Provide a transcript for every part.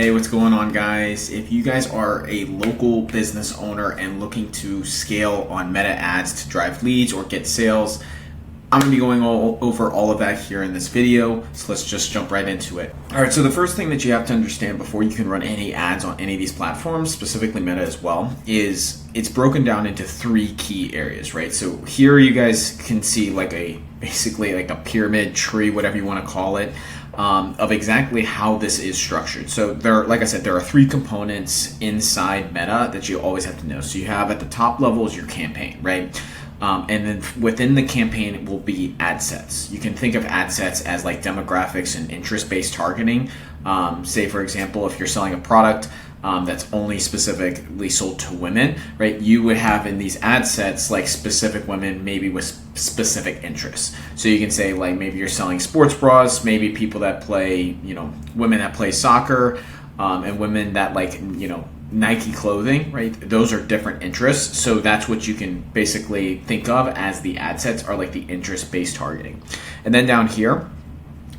Hey, what's going on, guys? If you guys are a local business owner and looking to scale on Meta ads to drive leads or get sales, I'm going to be going over all of that here in this video, so let's just jump right into it. All right, so the first thing that you have to understand before you can run any ads on any of these platforms, specifically Meta as well, is it's broken down into three key areas, right? So here you guys can see basically like a pyramid tree, whatever you want to call it, of exactly how this is structured. So like I said, there are three components inside Meta that you always have to know. So you have at the top level is your campaign, right? And then within the campaign will be ad sets. You can think of ad sets as like demographics and interest-based targeting. Say, for example, if you're selling a product that's only specifically sold to women, right? You would have in these ad sets like specific women, maybe with specific interests. So you can say like maybe you're selling sports bras, maybe people that play, women that play soccer, and women that like, Nike clothing, right? Those are different interests. So that's what you can basically think of as the ad sets are like the interest-based targeting. And then down here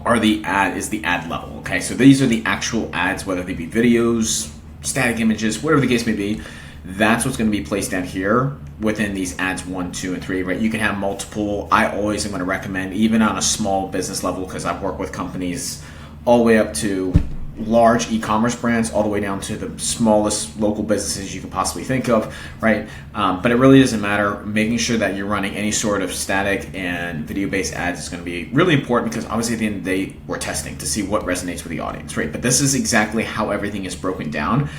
are the ad level. Okay. So these are the actual ads, whether they be videos, static images, whatever the case may be. That's what's going to be placed down here within these ads 1, 2, and 3, right? You can have multiple. I always am going to recommend, even on a small business level, because I've worked with companies all the way up to large e-commerce brands all the way down to the smallest local businesses you could possibly think of, right? But it really doesn't matter. Making sure that you're running any sort of static and video-based ads is going to be really important, because obviously at the end of the day, we're testing to see what resonates with the audience, right? But this is exactly how everything is broken down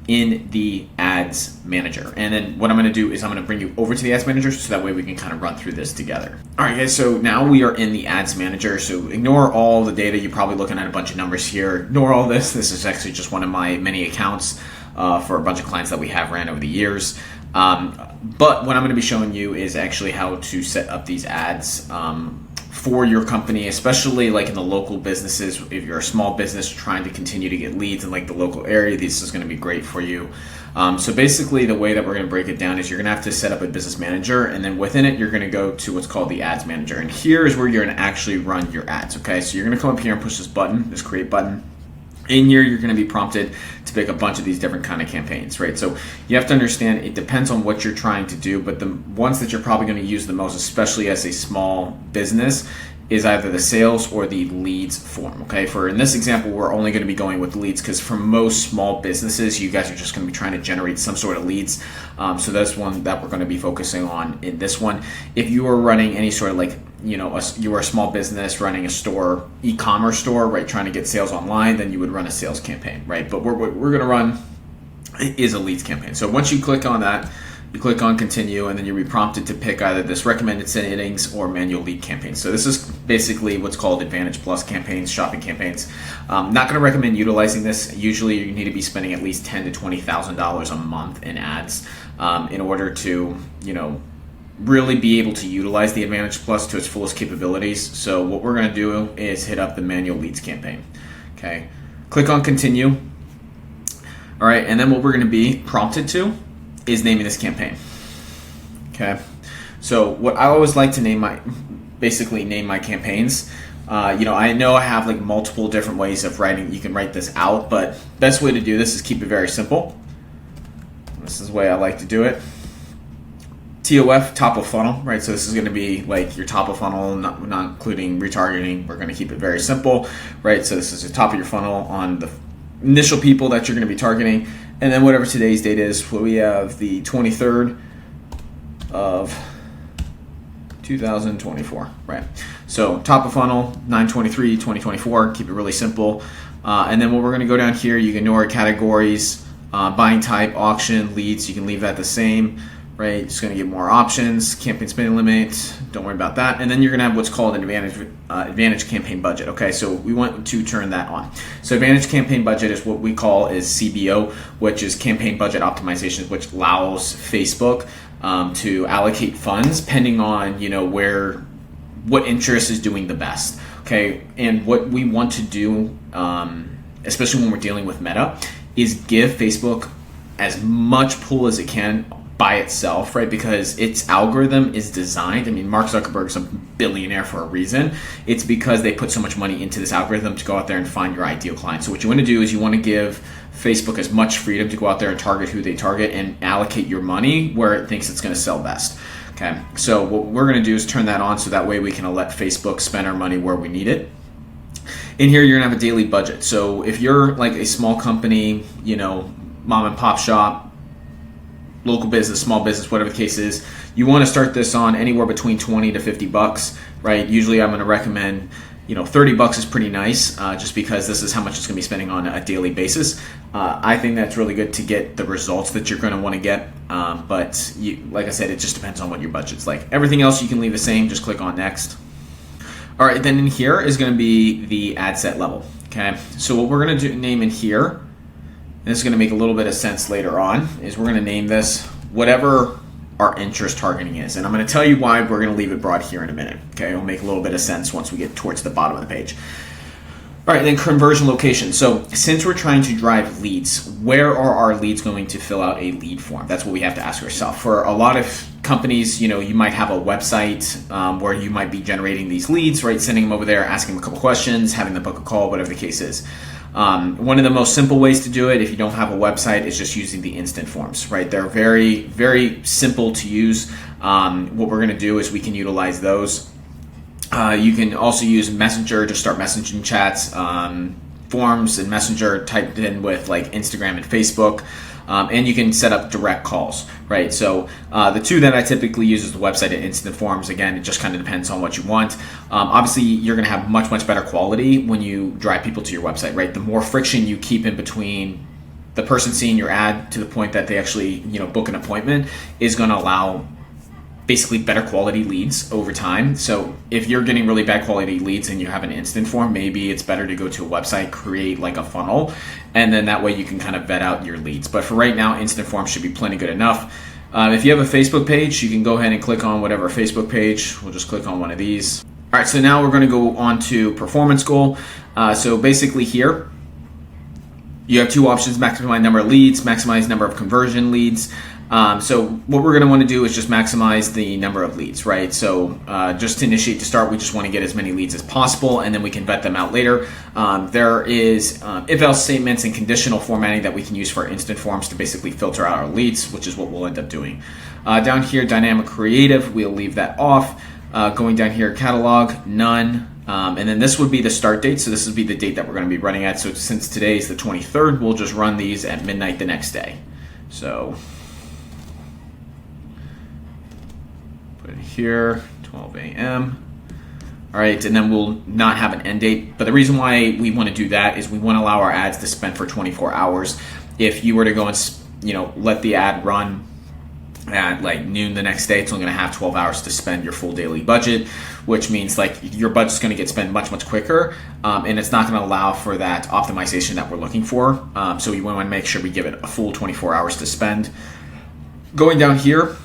in the ads manager. And then what I'm going to do is I'm going to bring you over to the ads manager so that way we can kind of run through this together. All right, guys, so now we are in the ads manager. So ignore all the data. You're probably looking at a bunch of numbers here. Ignore all this. This is actually just one of my many accounts for a bunch of clients that we have ran over the years. But what I'm going to be showing you is actually how to set up these ads for your company, especially like in the local businesses. If you're a small business trying to continue to get leads in like the local area, this is going to be great for you. So basically the way that we're going to break it down is you're going to have to set up a business manager, and then within it you're going to go to what's called the ads manager, and here is where you're going to actually run your ads. Okay, so you're going to come up here and push this button, this create button. In here, you're going to be prompted to pick a bunch of these different kind of campaigns, right? So you have to understand it depends on what you're trying to do, but the ones that you're probably going to use the most, especially as a small business, is either the sales or the leads form. Okay, for in this example, we're only going to be going with leads, because for most small businesses, you guys are just going to be trying to generate some sort of leads. So that's one that we're going to be focusing on in this one. If you are running any sort of like, you are a small business running a store, e-commerce store, right, trying to get sales online, then you would run a sales campaign, right? But what we're going to run is a leads campaign. So once you click on that, you click on continue, and then you'll be prompted to pick either this recommended settings or manual lead campaigns. So this is basically what's called Advantage Plus campaigns, shopping campaigns. Not going to recommend utilizing this. Usually you need to be spending at least $10,000 to $20,000 a month in ads in order to, really be able to utilize the Advantage Plus to its fullest capabilities. So what we're going to do is hit up the manual leads campaign. Okay, click on continue. All right, and then what we're going to be prompted to is naming this campaign. Okay, so what I always like to name my campaigns. I know I have like multiple different ways of writing. You can write this out, but best way to do this is keep it very simple. This is the way I like to do it. TOF, top of funnel, right? So this is going to be like your top of funnel, not including retargeting. We're going to keep it very simple, right? So this is the top of your funnel on the initial people that you're going to be targeting. And then whatever today's date is, we have the 23rd of 2024, right? So top of funnel, 9/23/2024, keep it really simple. And then what we're going to go down here, you can ignore categories, buying type, auction, leads, you can leave that the same. Right, just going to get more options, campaign spending limit, don't worry about that. And then you're going to have what's called an advantage campaign budget. Okay, so we want to turn that on. So advantage campaign budget is what we call is CBO, which is campaign budget optimization, which allows Facebook to allocate funds depending on what interest is doing the best. Okay, and what we want to do, especially when we're dealing with Meta, is give Facebook as much pull as it can by itself, right? Because its algorithm is designed. I mean, Mark Zuckerberg's a billionaire for a reason. It's because they put so much money into this algorithm to go out there and find your ideal client. So what you want to do is you want to give Facebook as much freedom to go out there and target who they target and allocate your money where it thinks it's going to sell best. Okay, so what we're going to do is turn that on so that way we can let Facebook spend our money where we need it. In here, you're going to have a daily budget. So if you're like a small company, mom and pop shop, local business, small business, whatever the case is, you want to start this on anywhere between 20 to 50 bucks, right? Usually I'm going to recommend 30 bucks is pretty nice, just because this is how much it's going to be spending on a daily basis. I think that's really good to get the results that you're going to want to get. But like I said, it just depends on what your budget's like. Everything else you can leave the same. Just click on next. All right, then in here is going to be the ad set level. Okay, so what we're going to name in here, and this is going to make a little bit of sense later on, is we're going to name this whatever our interest targeting is. And I'm going to tell you why we're going to leave it broad here in a minute. Okay, it'll make a little bit of sense once we get towards the bottom of the page. All right, then conversion location. So since we're trying to drive leads, where are our leads going to fill out a lead form? That's what we have to ask ourselves. For a lot of companies, you might have a website where you might be generating these leads, right? Sending them over there, asking them a couple questions, having them book a call, whatever the case is. One of the most simple ways to do it, if you don't have a website, is just using the instant forms, right? They're very, very simple to use. What we're going to do is we can utilize those. You can also use Messenger to start messaging chats, forms and Messenger typed in with like Instagram and Facebook. And you can set up direct calls, right? So the two that I typically use is the website and instant forms. Again, it just kind of depends on what you want. Obviously, you're going to have much, much better quality when you drive people to your website, right? The more friction you keep in between the person seeing your ad to the point that they actually, book an appointment is going to allow basically better quality leads over time. So if you're getting really bad quality leads and you have an instant form, maybe it's better to go to a website, create like a funnel, and then that way you can kind of vet out your leads. But for right now, instant forms should be plenty good enough. If you have a Facebook page, you can go ahead and click on whatever Facebook page. We'll just click on one of these. All right, so now we're going to go on to performance goal. So basically here, you have two options: maximize number of leads, maximize number of conversion leads. So what we're going to want to do is just maximize the number of leads, right? So just to initiate to start, we just want to get as many leads as possible, and then we can vet them out later. There is if-else statements and conditional formatting that we can use for instant forms to basically filter out our leads, which is what we'll end up doing. Down here, dynamic creative, we'll leave that off. Going down here, catalog, none. And then this would be the start date. So this would be the date that we're going to be running at. So since today is the 23rd, we'll just run these at midnight the next day. So put it here, 12 a.m. All right, and then we'll not have an end date. But the reason why we want to do that is we want to allow our ads to spend for 24 hours. If you were to go and let the ad run at like noon the next day, it's only going to have 12 hours to spend your full daily budget, which means like your budget's going to get spent much, much quicker, and it's not going to allow for that optimization that we're looking for. So we want to make sure we give it a full 24 hours to spend. Going down here,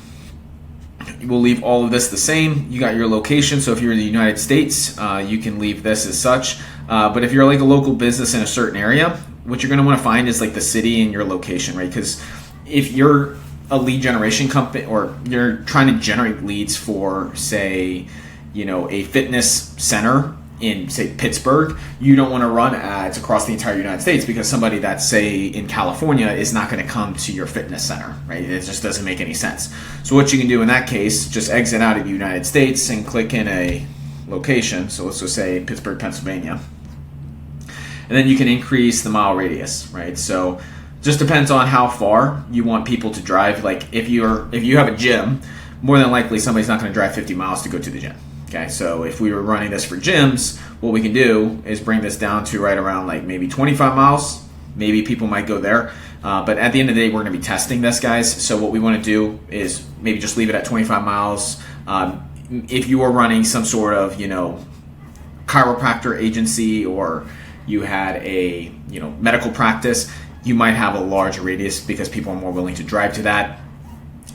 we'll leave all of this the same. You got your location, so if you're in the United States, you can leave this as such. But if you're like a local business in a certain area, what you're going to want to find is like the city and your location, right? Because if you're a lead generation company or you're trying to generate leads for, say, a fitness center in, say, Pittsburgh, you don't want to run ads across the entire United States because somebody that's, say, in California is not going to come to your fitness center, right? It just doesn't make any sense. So what you can do in that case, just exit out of the United States and click in a location. So let's just say Pittsburgh, Pennsylvania. And then you can increase the mile radius, right? So just depends on how far you want people to drive. Like if you have a gym, more than likely somebody's not going to drive 50 miles to go to the gym. Okay, so if we were running this for gyms, what we can do is bring this down to right around like maybe 25 miles. Maybe people might go there. But at the end of the day, we're going to be testing this, guys. So what we want to do is maybe just leave it at 25 miles. If you are running some sort of, chiropractor agency, or you had a, medical practice, you might have a large radius because people are more willing to drive to that.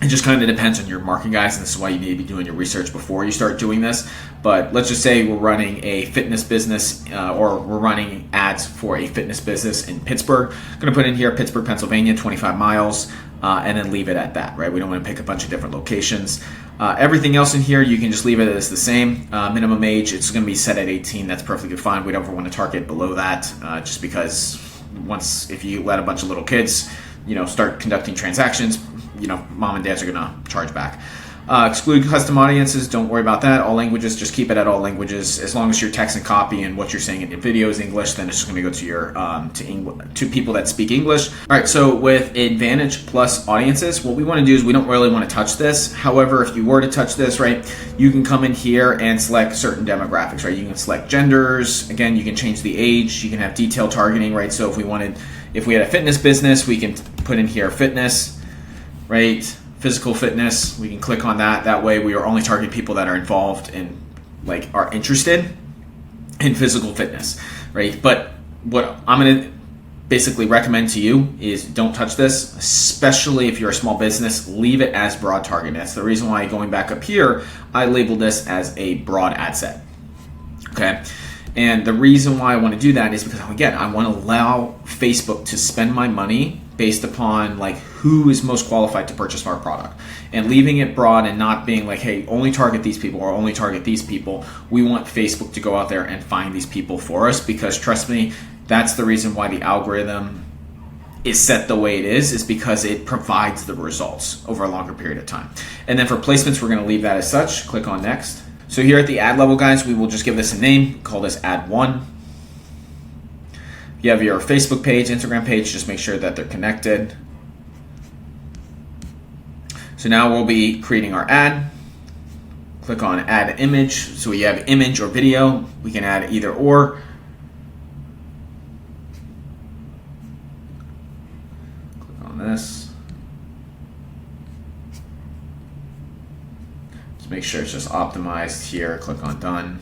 It just kind of depends on your market, guys, and this is why you need to be doing your research before you start doing this. But let's just say we're running a fitness business, or we're running ads for a fitness business in Pittsburgh. I'm going to put in here Pittsburgh, Pennsylvania, 25 miles, and then leave it at that, right? We don't want to pick a bunch of different locations. Everything else in here, you can just leave it as the same. Minimum age, it's going to be set at 18. That's perfectly fine. We don't ever want to target below that, just because once if you let a bunch of little kids, start conducting transactions, mom and dads are gonna charge back. Exclude custom audiences. Don't worry about that. All languages, just keep it at all languages. As long as your text and copy and what you're saying in your video is English, then it's just going to go to your to people that speak English. All right. So with Advantage Plus audiences, what we want to do is we don't really want to touch this. However, if you were to touch this, right, you can come in here and select certain demographics, right? You can select genders. Again, you can change the age. You can have detailed targeting, right? So if we had a fitness business, we can put in here fitness, right? Physical fitness, we can click on that. That way we are only targeting people that are involved in, are interested in physical fitness, right? But what I'm going to basically recommend to you is don't touch this, especially if you're a small business. Leave it as broad targeting. That's the reason why, going back up here, I labeled this as a broad ad set, okay? And the reason why I want to do that is because, again, I want to allow Facebook to spend my money based upon who is most qualified to purchase our product. And leaving it broad and not being hey, only target these people or only target these people. We want Facebook to go out there and find these people for us, because trust me, that's the reason why the algorithm is set the way it is because it provides the results over a longer period of time. And then for placements, we're going to leave that as such. Click on next. So here at the ad level, guys, we will just give this a name, call this ad 1. If you have your Facebook page, Instagram page, just make sure that they're connected. So now we'll be creating our ad. Click on add image. So we have image or video. We can add either or. Click on this. Just make sure it's just optimized here. Click on done.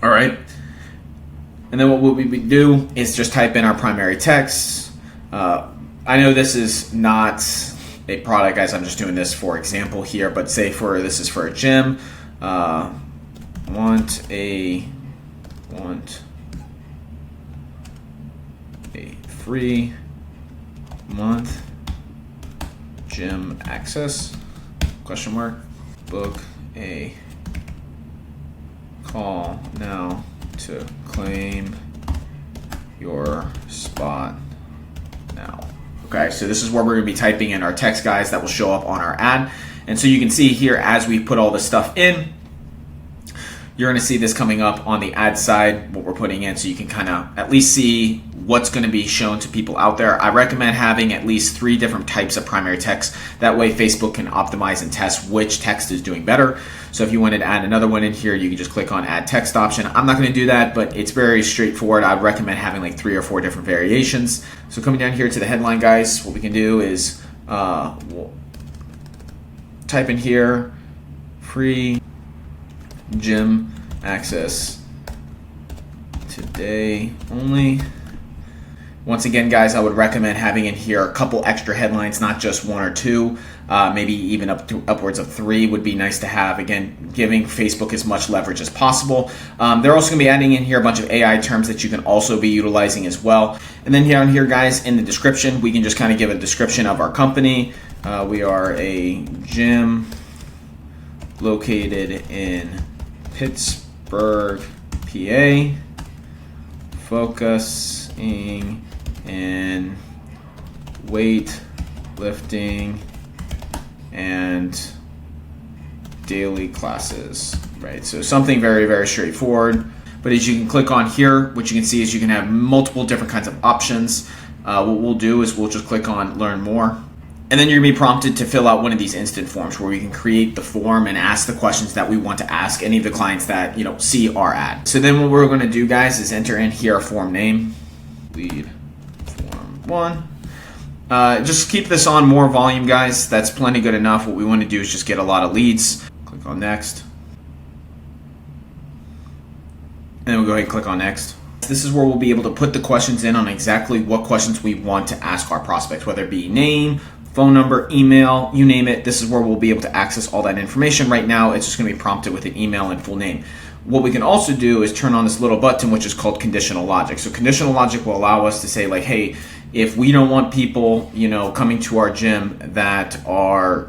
All right. And then what we do is just type in our primary text. I know this is not a product, guys. I'm just doing this for example here, but say this is for a gym. Want a free month gym access? ? Book a call now to claim your spot now. Okay, so this is where we're going to be typing in our text, guys, that will show up on our ad. And so you can see here, as we put all this stuff in, you're going to see this coming up on the ad side, what we're putting in, so you can kind of at least see what's going to be shown to people out there. I recommend having at least 3 different types of primary text. That way Facebook can optimize and test which text is doing better. So if you wanted to add another one in here, you can just click on add text option. I'm not going to do that, but it's very straightforward. I'd recommend having 3 or 4 different variations. So coming down here to the headline, guys, what we can do is we'll type in here, free gym access today only. Once again, guys, I would recommend having in here a couple extra headlines, not just 1 or 2, maybe even upwards of 3 would be nice to have. Again, giving Facebook as much leverage as possible. They're also going to be adding in here a bunch of AI terms that you can also be utilizing as well. And then down here, guys, in the description, we can just kind of give a description of our company. We are a gym located in Pittsburgh, PA, focusing in weightlifting and daily classes, right? So something very, very straightforward. But as you can click on here, what you can see is you can have multiple different kinds of options. What we'll do is we'll just click on learn more. And then you're going to be prompted to fill out one of these instant forms where we can create the form and ask the questions that we want to ask any of the clients that see our ad. So then what we're going to do, guys, is enter in here a form name, lead form 1. Just keep this on more volume, guys. That's plenty good enough. What we want to do is just get a lot of leads. Click on next. And then we'll go ahead and click on next. This is where we'll be able to put the questions in on exactly what questions we want to ask our prospects, whether it be name, phone number, email, you name it. This is where we'll be able to access all that information. Right now, it's just going to be prompted with an email and full name. What we can also do is turn on this little button, which is called conditional logic. So conditional logic will allow us to say hey, if we don't want people, coming to our gym that are,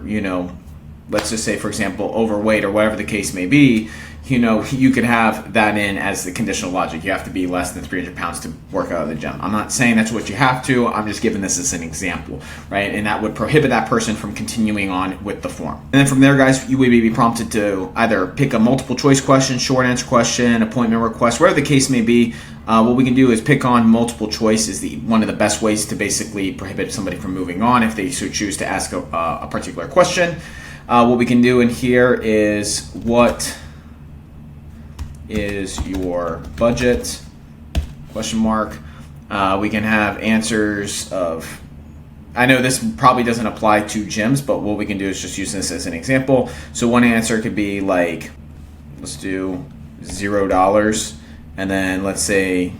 let's just say, for example, overweight or whatever the case may be, you could have that in as the conditional logic. You have to be less than 300 pounds to work out of the gym. I'm not saying that's what you have to. I'm just giving this as an example, right? And that would prohibit that person from continuing on with the form. And then from there, guys, you would be prompted to either pick a multiple choice question, short answer question, appointment request, whatever the case may be. What we can do is pick on multiple choice is one of the best ways to basically prohibit somebody from moving on if they so choose to ask a particular question. What we can do in here is, what is your budget? Question mark. We can have answers of, I know this probably doesn't apply to gyms, but what we can do is just use this as an example. So one answer could be like, let's do $0. And then let's say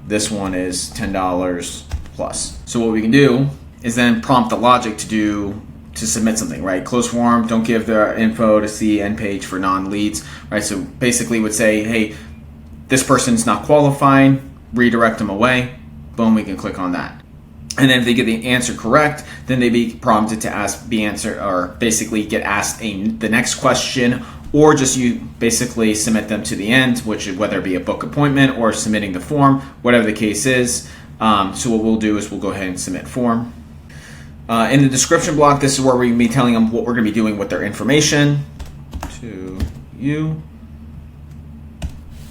this one is $10 plus. So what we can do is then prompt the logic to submit something, right? Close form, don't give their info to see end page for non-leads, right? So basically would say, hey, this person's not qualified, redirect them away. Boom, we can click on that. And then if they get the answer correct, then they be prompted to basically get asked the next question, or just you basically submit them to the end, which whether it be a book appointment or submitting the form, whatever the case is. So what we'll do is we'll go ahead and submit form. In the description block, this is where we're going to be telling them what we're going to be doing with their information. To you,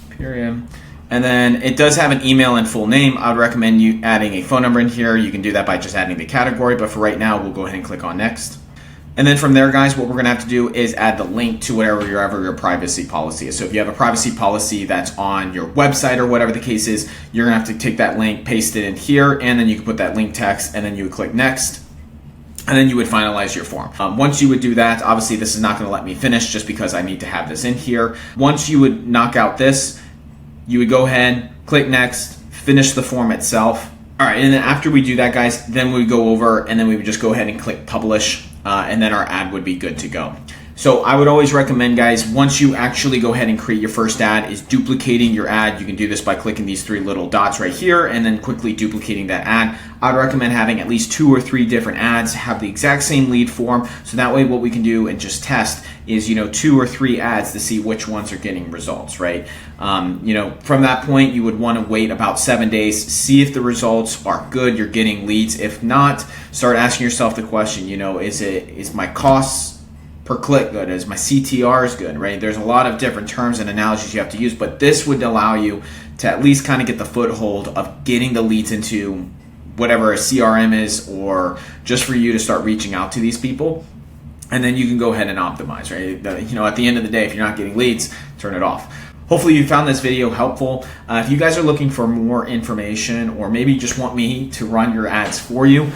period. And then it does have an email and full name. I would recommend you adding a phone number in here. You can do that by just adding the category, but for right now, we'll go ahead and click on next. And then from there, guys, what we're gonna have to do is add the link to whatever your privacy policy is. So if you have a privacy policy that's on your website or whatever the case is, you're gonna have to take that link, paste it in here, and then you can put that link text, and then you would click next. And then you would finalize your form. Once you would do that, obviously this is not gonna let me finish just because I need to have this in here. Once you would knock out this, you would go ahead, click next, finish the form itself. All right, and then after we do that, guys, then we would go over and then we would just go ahead and click publish, and then our ad would be good to go. So I would always recommend, guys, once you actually go ahead and create your first ad, is duplicating your ad. You can do this by clicking these three little dots right here and then quickly duplicating that ad. I would recommend having at least 2 or 3 different ads, have the exact same lead form. So that way what we can do and just test is, 2 or 3 ads to see which ones are getting results, right? From that point, you would want to wait about 7 days, see if the results are good, you're getting leads. If not, start asking yourself the question, is my costs per click good? Is my CTRs good, right? There's a lot of different terms and analogies you have to use, but this would allow you to at least kind of get the foothold of getting the leads into whatever a CRM is, or just for you to start reaching out to these people. And then you can go ahead and optimize, right? At the end of the day, if you're not getting leads, turn it off. Hopefully you found this video helpful. If you guys are looking for more information, or maybe just want me to run your ads for you,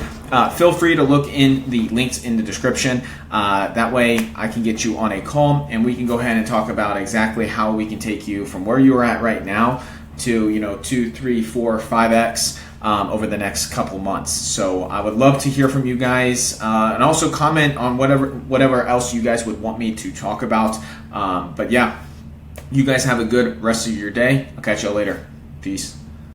feel free to look in the links in the description. That way I can get you on a call and we can go ahead and talk about exactly how we can take you from where you are at right now to 2, 3, 4, 5x over the next couple months. So I would love to hear from you guys, and also comment on whatever else you guys would want me to talk about. But yeah, you guys have a good rest of your day. I'll catch y'all later. Peace.